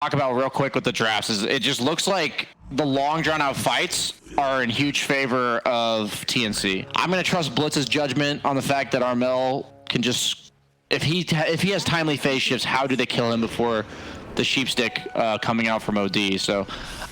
talk about real quick with the drafts is it just looks like the long drawn out fights are in huge favor of TNC. I'm going to trust Blitz's judgment on the fact that Armel can just, if he has timely phase shifts, how do they kill him before the sheepstick coming out from OD? So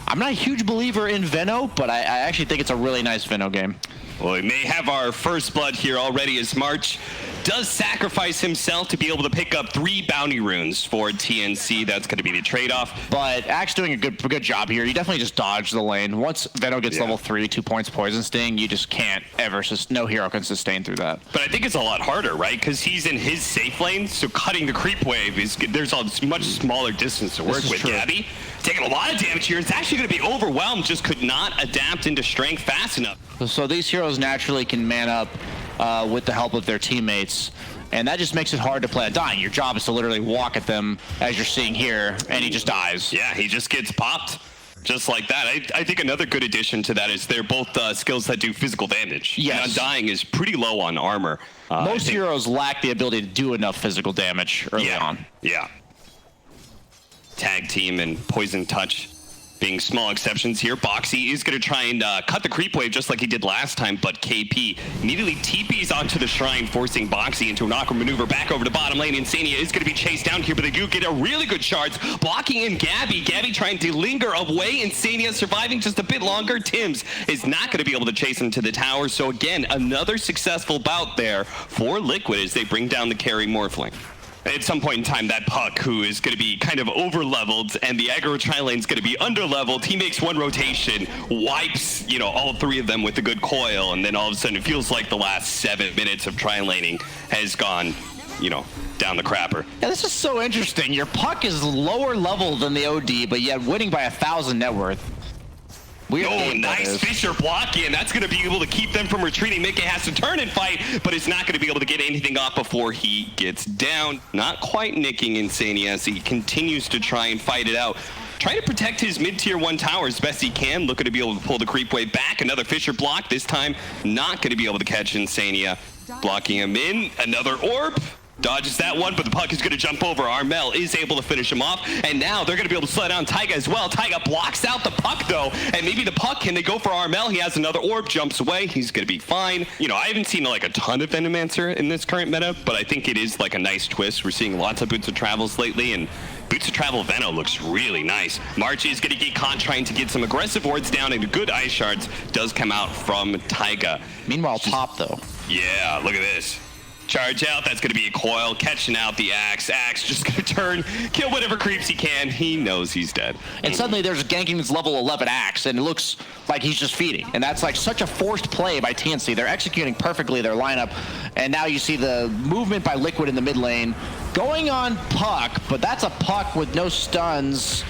I'm not a huge believer in Veno, but I actually think it's a really nice Veno game. Well, we may have our first blood here already as March does sacrifice himself to be able to pick up 3 bounty runes for TNC. That's going to be the trade-off. But Axe doing a good job here. You definitely just dodge the lane. Once Veno gets level 3, 2 points Poison Sting, you just can't ever, no hero can sustain through that. But I think it's a lot harder, right? Because he's in his safe lane, so cutting the creep wave, there's a much smaller distance to work with. True. Gabby taking a lot of damage here. It's actually going to be overwhelmed, just could not adapt into strength fast enough. So these heroes naturally can man up with the help of their teammates, and that just makes it hard to play a dying. Your job is to literally walk at them, as you're seeing here, and he just dies. Yeah, he just gets popped just like that. I think another good addition to that is they're both skills that do physical damage. Yes. And Undying is pretty low on armor. Most heroes lack the ability to do enough physical damage early on. Yeah. Tag team and poison touch being small exceptions here. Boxy is going to try and cut the creep wave just like he did last time, but KP immediately TPs onto the shrine, forcing Boxy into an awkward maneuver back over to bottom lane. Insania is going to be chased down here, but they do get a really good charge, blocking in Gabby. Gabby trying to linger away. Insania surviving just a bit longer. Tims is not going to be able to chase him to the tower, so again, another successful bout there for Liquid as they bring down the carry Morphling. At some point in time, that Puck, who is going to be kind of over-leveled, and the aggro tri-lane is going to be under-leveled, he makes one rotation, wipes, all 3 of them with a good coil, and then all of a sudden it feels like the last 7 minutes of tri-laning has gone, down the crapper. Yeah, this is so interesting. Your Puck is lower level than the OD, but yet winning by 1,000 net worth. Nice Fisher blocking. That's going to be able to keep them from retreating. Mickey has to turn and fight, but is not going to be able to get anything off before he gets down. Not quite nicking Insania as he continues to try and fight it out. Trying to protect his mid-tier 1 tower as best he can. Looking to be able to pull the creep wave back. Another Fisher block. This time, not going to be able to catch Insania. Blocking him in. Another orb. Dodges that one, but the Puck is going to jump over. Armel is able to finish him off, and now they're going to be able to slow down Taiga as well. Taiga blocks out the Puck, though, and maybe the Puck, can they go for Armel? He has another orb, jumps away. He's going to be fine. I haven't seen like a ton of Venomancer in this current meta, but I think it is like a nice twist. We're seeing lots of Boots of Travels lately, and Boots of Travel Veno looks really nice. March is going to get caught trying to get some aggressive wards down, and good Ice Shards does come out from Taiga. Meanwhile, top, though. Yeah, look at this. Charge out, that's going to be a coil, catching out the Axe. Axe just going to turn, kill whatever creeps he can. He knows he's dead. And suddenly there's ganking this level 11 Axe, and it looks like he's just feeding. And that's like such a forced play by TNC. They're executing perfectly their lineup, and now you see the movement by Liquid in the mid lane going on Puck, but that's a Puck with no stuns.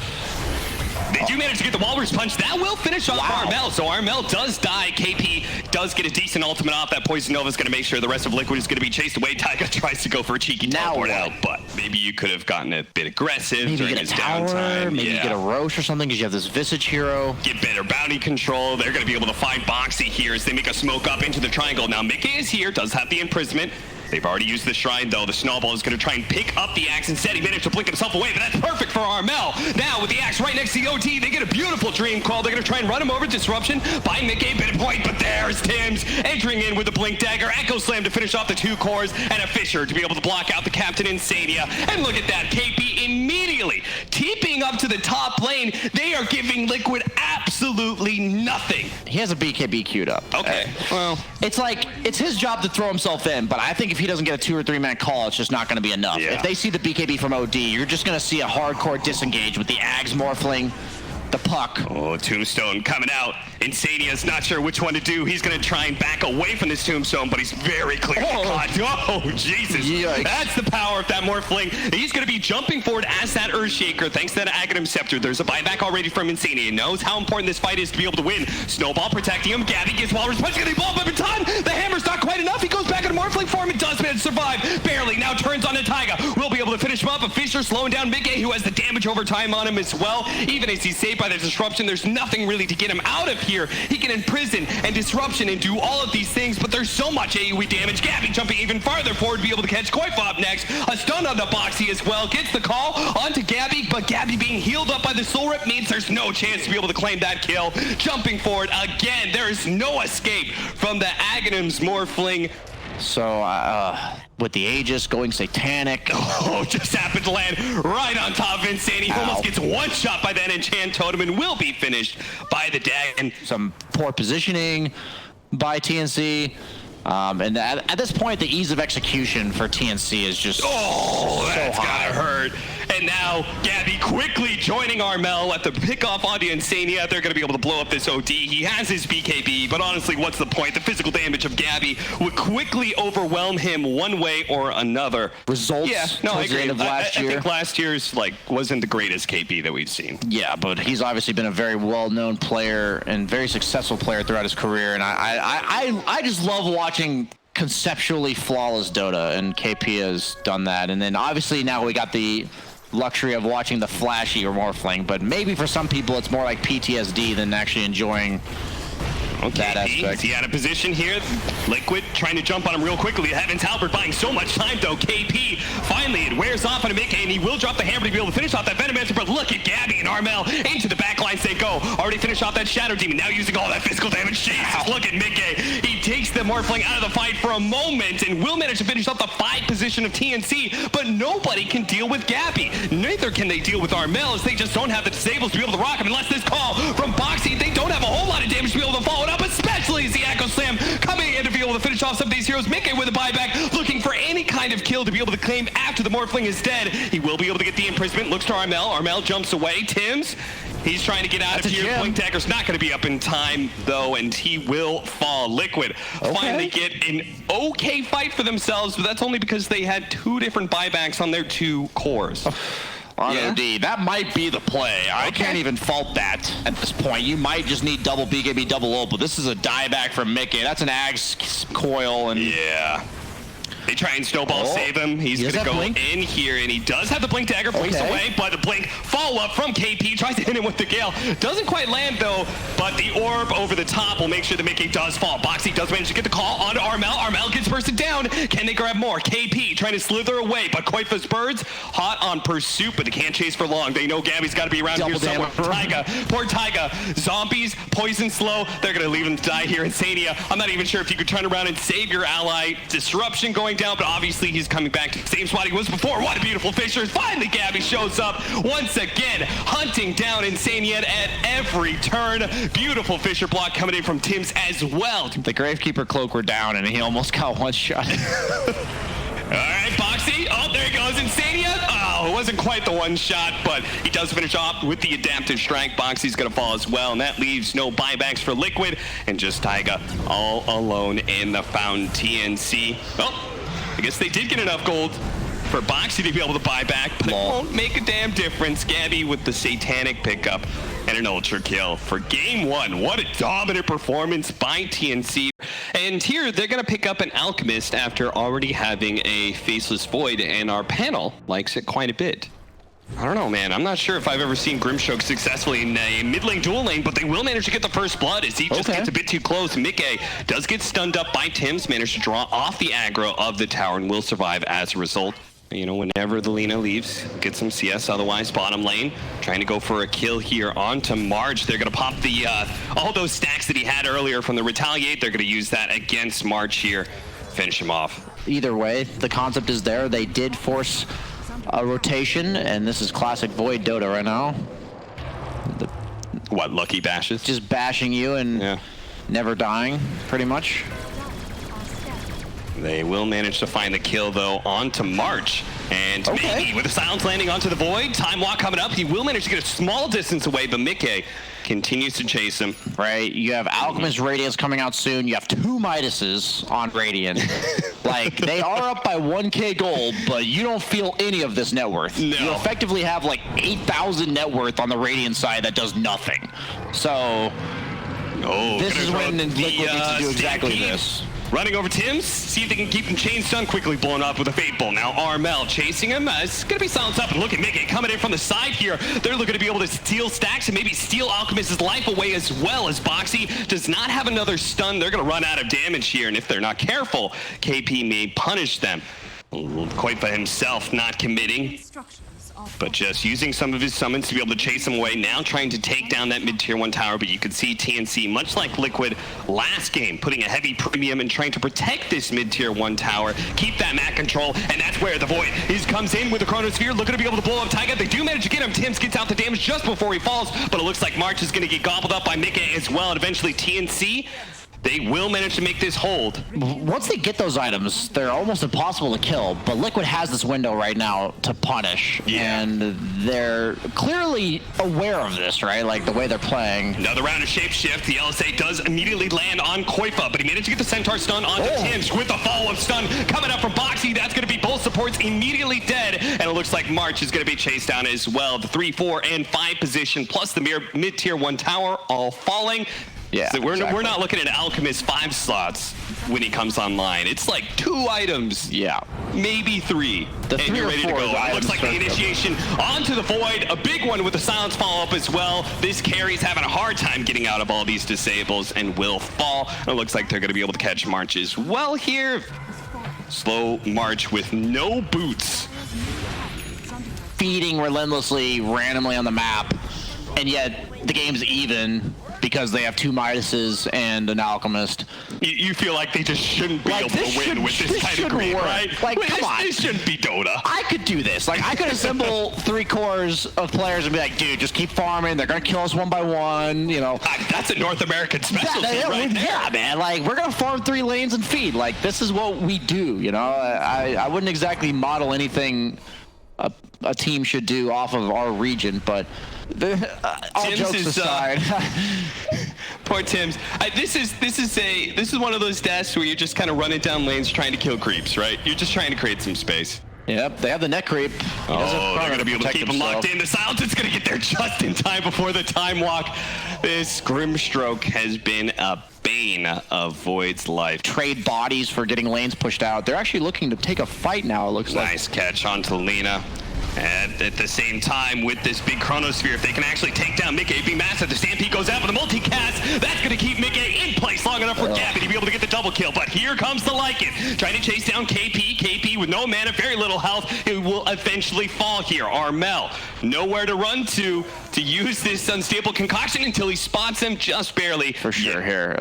They do manage to get the Walrus Punch. That will finish off Armel. So Armel does die. KP does get a decent ultimate off. That Poison Nova is going to make sure the rest of Liquid is going to be chased away. Taiga tries to go for a cheeky teleport out, but maybe you could have gotten a bit aggressive during his downtime. Maybe you get a Roche or something because you have this Visage hero. Get better bounty control. They're going to be able to find Boxy here as they make a smoke up into the triangle. Now Mickey is here, does have the imprisonment. They've already used the shrine, though. The Snowball is going to try and pick up the Axe instead. He managed to blink himself away, but that's perfect for Armel. Now, with the Axe right next to the OT, they get a beautiful Dream Call. They're going to try and run him over. Disruption by Mickey. Bit of point, but there's Tims entering in with a Blink Dagger. Echo Slam to finish off the 2 cores, and a Fisher to be able to block out the Captain Insania. And look at that. KP immediately TPing up to the top lane. They are giving Liquid absolutely nothing. He has a BKB queued up. Okay. Well, it's his job to throw himself in, but I think if he doesn't get a 2 or 3 man call, it's just not going to be enough. Yeah. If they see the BKB from OD, you're just going to see a hardcore disengage with the Ags Morphling, the Puck. Oh, Tombstone coming out. Insania's not sure which one to do. He's going to try and back away from this Tombstone, but he's very clearly caught. Oh, Jesus. Yikes. That's the power of that Morphling. He's going to be jumping forward as that Earthshaker. Thanks to that Aghanim Scepter. There's a buyback already from Insania. He knows how important this fight is to be able to win. Snowball protecting him. Gabby gets Walrus Punch. Getting ball by baton. The hammer's not quite enough. He goes back into Morphling form and does manage to survive. Barely. Now turns on to Taiga. We'll be able to finish him up. A Fisher slowing down Mickey, who has the damage over time on him as well. Even as he's saved by the disruption, there's nothing really to get him out of here. He can imprison and disruption and do all of these things, but there's so much AoE damage. Gabby jumping even farther forward to be able to catch Koifop next. A stun on the Boxy as well. Gets the call onto Gabby, but Gabby being healed up by the Soul Rip means there's no chance to be able to claim that kill. Jumping forward again. There is no escape from the Aghanim's Morphling. So, with the Aegis going satanic. Oh, just happened to land right on top of Insane. He almost gets one shot by that Enchant Totem and will be finished by the Dagon. Some poor positioning by TNC. And at this point, the ease of execution for TNC is just that's gotta hurt. And now Gabby quickly joining Armel at the pickoff onto Insania. They're going to be able to blow up this OD. He has his BKB, but honestly, what's the point? The physical damage of Gabby would quickly overwhelm him one way or another. Results I agree. the end of last year. I think last year's wasn't the greatest KP that we've seen. Yeah, but he's obviously been a very well-known player and very successful player throughout his career, and I just love watching conceptually flawless Dota, and KP has done that. And then obviously now we got the luxury of watching the flashy or Morphling, but maybe for some people it's more like PTSD than actually enjoying that aspect. He out of position here. Liquid trying to jump on him real quickly. Heavens Halberd buying so much time though. KP finally it wears off on a Mickey, and he will drop the hammer to be able to finish off that Venomancer, but look at Gabby and Armel into the backlines they go. Already finished off that Shadow Demon, now using all that physical damage. Jesus, look at Mickey. He takes the Morphling out of the fight for a moment and will manage to finish off the 5 position of TNC, but nobody can deal with Gabby. Neither can they deal with Armel, as they just don't have the disables to be able to rock him unless this call from Boxy. They don't have a whole lot of damage to be able to follow it up, especially as the Echo Slam coming in to be able to finish off some of these heroes. Mickey with a buyback, looking for any kind of kill to be able to claim after the Morphling is dead. He will be able to get the imprisonment. Looks to Armel. Armel jumps away. Tims, he's trying to get out of here. Blink Dagger's not going to be up in time, though, and he will fall. Liquid finally get an okay fight for themselves, but that's only because they had 2 different buybacks on their 2 cores. On OD, that might be the play. I can't even fault that at this point. You might just need double BKB, double ult, but this is a dieback from Mickey. That's an Ag's coil, and they try and snowball save him. He's going to go in here, and he does have the Blink Dagger. Blinks away, but the Blink follow-up from KP. Tries to hit him with the Gale. Doesn't quite land, though, but the orb over the top will make sure that Mickey does fall. Boxy does manage to get the call onto Armel. Armel gets bursted down. Can they grab more? KP trying to slither away, but Koifa's Birds hot on pursuit, but they can't chase for long. They know Gabby's got to be around here somewhere. Taiga, poor Taiga. Zombies, poison slow. They're going to leave him to die here. Insania, I'm not even sure if you could turn around and save your ally. Disruption going down, but obviously he's coming back to the same spot he was before. What a beautiful Fisher. Finally, Gabby shows up once again, hunting down Insania at every turn. Beautiful Fisher block coming in from Tims as well. The Gravekeeper cloak were down, and he almost got one shot. All right, Boxy. Oh, there he goes. Insania. Oh, it wasn't quite the one shot, but he does finish off with the adaptive strike. Boxy's going to fall as well, and that leaves no buybacks for Liquid, and just Taiga all alone in the fountain. TNC. Oh, I guess they did get enough gold for Boxy to be able to buy back, but it won't make a damn difference. Gabby with the satanic pickup and an ultra kill for game 1. What a dominant performance by TNC. And here they're going to pick up an Alchemist after already having a Faceless Void, and our panel likes it quite a bit. I don't know, man. I'm not sure if I've ever seen Grimstroke successfully in a mid-lane dual lane, but they will manage to get the first blood as he just gets a bit too close. Mickey does get stunned up by Tims, managed to draw off the aggro of the tower, and will survive as a result. You know, whenever the Lina leaves, get some CS, otherwise bottom lane. Trying to go for a kill here onto March. They're going to pop the all those stacks that he had earlier from the Retaliate. They're going to use that against March here. Finish him off. Either way, the concept is there. They did force a rotation, and this is classic Void Dota right now. What, lucky bashes? Just bashing you and never dying, pretty much. They will manage to find the kill, though, onto March. And maybe with a silence landing onto the Void, Time Walk coming up, he will manage to get a small distance away, but Mickey continues to chase him. Right, you have Alchemist Radiance coming out soon. You have 2 Midases on Radiant. Like, they are up by 1k gold, but you don't feel any of this net worth. No. You effectively have like 8,000 net worth on the Radiant side that does nothing. So, this is when Liquid needs to do exactly this. running over Tim's, see if they can keep him chain stun, quickly blown up with a Fate Bolt. Now Armel chasing him, it's going to be silenced up, and look at Mickey coming in from the side here. They're looking to be able to steal stacks and maybe steal Alchemist's life away as well, as Boxy does not have another stun. They're going to run out of damage here, and if they're not careful, KP may punish them. Koipa himself not committing, but just using some of his summons to be able to chase him away. Now trying to take down that mid-tier 1 tower, but you could see TNC, much like Liquid last game, putting a heavy premium and trying to protect this mid-tier 1 tower, keep that map control, and that's where the Void comes in with the Chronosphere, looking to be able to blow up Taiga. They do manage to get him. Tims gets out the damage just before he falls, but it looks like March is going to get gobbled up by Mika as well, and eventually TNC, they will manage to make this hold. Once they get those items, they're almost impossible to kill, but Liquid has this window right now to punish, and they're clearly aware of this, right? Like the way they're playing. Another round of Shapeshift. The LSA does immediately land on Koipa, but he managed to get the Centaur stun onto Tims with the follow-up stun coming up from Boxy. That's going to be both supports immediately dead, and it looks like March is going to be chased down as well. The 3, 4, and 5 position, plus the mid-tier 1 tower all falling. Yeah, so we're not looking at Alchemist 5 slots when he comes online. It's like 2 items. Yeah. Maybe 3. The 3 you're or ready 4 to go. It looks like the initiation onto the Void. A big one with the silence follow-up as well. This carry's having a hard time getting out of all these disables and will fall. It looks like they're going to be able to catch March as well here. Slow March with no boots. Feeding relentlessly, randomly on the map, and yet the game's even because they have 2 Midases and an Alchemist. You feel like they just shouldn't be able to win with this kind of green, right? Like, come on. This shouldn't be Dota. I could do this. Like, I could assemble 3 cores of players and be like, dude, just keep farming. They're going to kill us 1 by 1, you know. That's a North American specialty right there. Yeah, man. Like, we're going to farm 3 lanes and feed. Like, this is what we do, you know. I wouldn't exactly model anything a team should do off of our region, but all jokes aside. Poor Tims. This is one of those deaths where you're just kind of running down lanes trying to kill creeps, right? You're just trying to create some space. Yep, they have the net creep. They're going to be able to keep him locked in. The silence is going to get there just in time before the time walk. This Grimstroke has been a bane of Void's life. Trade bodies for getting lanes pushed out. They're actually looking to take a fight now, it looks like. Nice catch onto Lena. And at the same time, with this big Chronosphere, if they can actually take down Mickey, it'd be massive. The Stampede goes out with a multicast. That's going to keep Mickey in place long enough for Gabby to be able to get the double kill. But here comes the Lycan, trying to chase down KP. KP with no mana, very little health. It will eventually fall here. Armel, nowhere to run to use this unstable concoction until he spots him just barely. For sure here.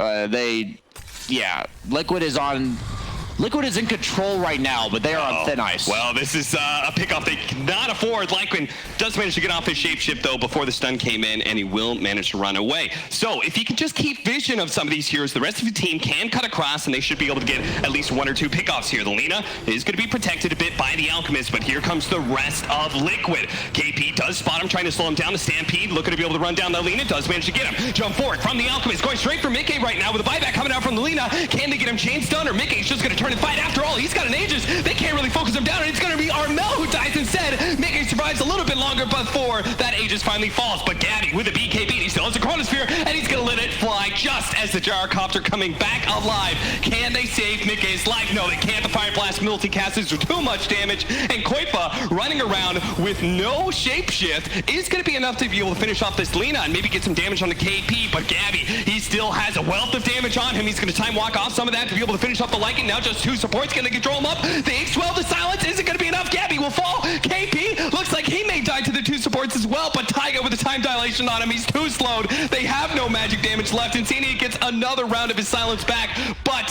Liquid is in control right now, but they are on thin ice. Well, this is a pickoff they cannot afford. Lycan does manage to get off his shapeshift, though, before the stun came in, and he will manage to run away. So if you can just keep vision of some of these heroes, the rest of the team can cut across, and they should be able to get at least 1 or 2 pickoffs here. The Lena is going to be protected a bit by the Alchemist, but here comes the rest of Liquid. KP does spot him, trying to slow him down. The Stampede looking to be able to run down the Lena, does manage to get him. Jump forward from the Alchemist, going straight for Mickey right now with a buyback coming out from the Lena. Can they get him chain stun, or Mickey's just going to turn and fight? After all, he's got an Aegis. They can't really focus him down, and it's going to be Armel who dies instead. Mickey survives a little bit longer before that Aegis finally falls, but Gabby with a BKB, he still has a Chronosphere, and he's going to let it fly just as the Gyrocopter coming back alive. Can they save Mickey's life? No, they can't. The Fire Blast multicasts do too much damage, and Koipa running around with no shapeshift is going to be enough to be able to finish off this Lena and maybe get some damage on the KP, but Gabby, he still has a wealth of damage on him. He's going to time walk off some of that to be able to finish off the Lycan. Now just 2 supports going to control him up. The H12, the silence isn't going to be enough. Gabby will fall. KP looks like he may die to the 2 supports as well, but Taiga with the time dilation on him, he's too slowed. They have no magic damage left. Insania gets another round of his silence back, but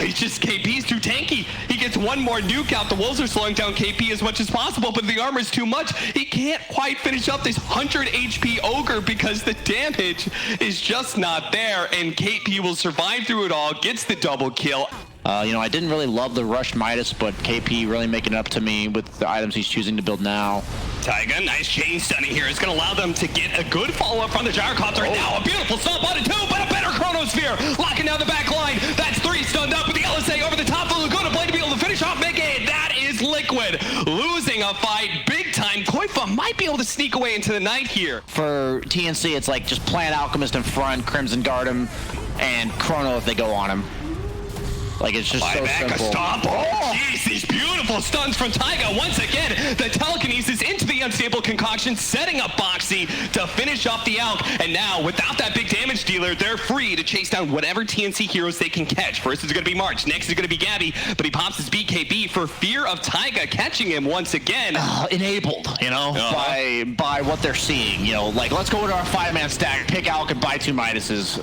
he's just, KP's too tanky. He gets 1 more nuke out. The Wolves are slowing down KP as much as possible, but the armor is too much. He can't quite finish up this 100 HP Ogre because the damage is just not there, and KP will survive through it all, gets the double kill. I didn't really love the rushed Midas, but KP really making it up to me with the items he's choosing to build now. Taiga, nice chain stunning here. It's going to allow them to get a good follow-up from the Gyrocopter. And now a beautiful stomp on it too, but a better Chronosphere. Locking down the back line. That's 3 stunned up with the LSA over the top of Laguna Blade to be able to finish off Mickey. That is Liquid losing a fight big time. Koipa might be able to sneak away into the night here. For TNC, it's like just plant Alchemist in front, Crimson guard him, and Chrono if they go on him. Like, it's just so back, simple. a stomp. Oh, jeez, these beautiful stuns from Taiga. Once again, the telekinesis into the unstable concoction, setting up Boxy to finish off the Alk. And now, without that big damage dealer, they're free to chase down whatever TNC heroes they can catch. First is going to be March. Next is going to be Gabby. But he pops his BKB for fear of Taiga catching him once again. Enabled, you know, by what they're seeing. You know, like, let's go into our 5-man stack, pick Alk, and buy 2 Midases.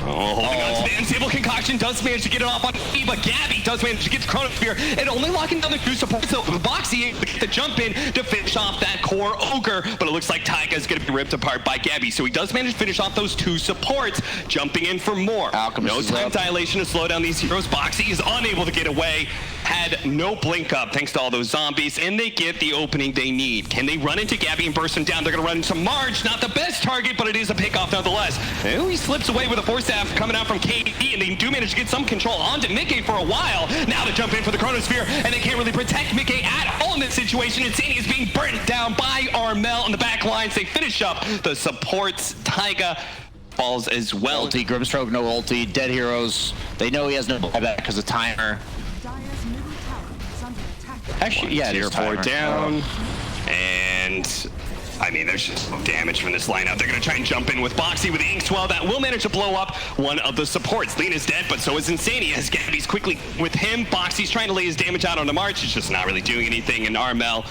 Holding on to the unstable concoction, does manage to get it off on E, but Gabby does manage to get the Chronosphere and only locking down the 2 supports. So Boxy able to get the jump in to finish off that core Ogre, but it looks like Taiga is going to be ripped apart by Gabby. So he does manage to finish off those 2 supports, jumping in for more. Alchemist no time dilation to slow down these heroes. Boxy is unable to get away, had no blink up thanks to all those zombies, and they get the opening they need. Can they run into Gabby and burst him down? They're going to run into Marge, not the best target, but it is a pickoff nonetheless. And he slips away with a force staff coming out from KD, and they do manage to get some control onto Mickey for a while. Now to jump in for the Chronosphere, and they can't really protect Mickey at all in this situation. Insania is being burnt down by Armel on the back lines. They finish up the supports. Taiga falls as well. Ulti, Grimstroke, no ulti, dead heroes. They know he has no buyback because of timer. Actually, yeah, it is timer. 4 down. And I mean, there's just no damage from this lineup. They're going to try and jump in with Boxy with the Inkswell. That will manage to blow up one of the supports. Lena's dead, but so is Insania as Gabby's quickly with him. Boxy's trying to lay his damage out on the March. It's just not really doing anything, and Armel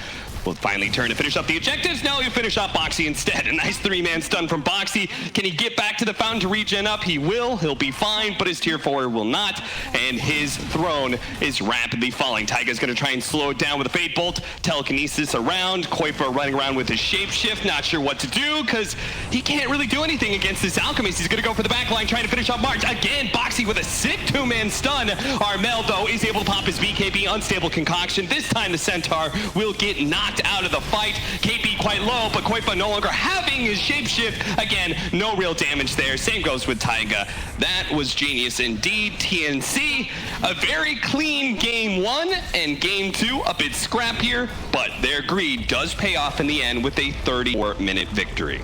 will finally turn to finish up the objectives. Now he'll finish off Boxy instead. A nice 3-man stun from Boxy. Can he get back to the fountain to regen up? He will. He'll be fine, but his tier 4 will not. And his throne is rapidly falling. Taiga's going to try and slow it down with a Fate Bolt. Telekinesis around. Koipa running around with his Shapeshift. Not sure what to do because he can't really do anything against this Alchemist. He's going to go for the back line, trying to finish off March. Again, Boxy with a sick 2-man stun. Armel, though, is able to pop his BKB unstable concoction. This time the Centaur will get knocked out of the fight. KP quite low, but Koipa no longer having his shapeshift. Again, no real damage there. Same goes with Taiga. That was genius indeed. TNC, a very clean game 1 and game 2, a bit scrappier, but their greed does pay off in the end with a 34-minute victory.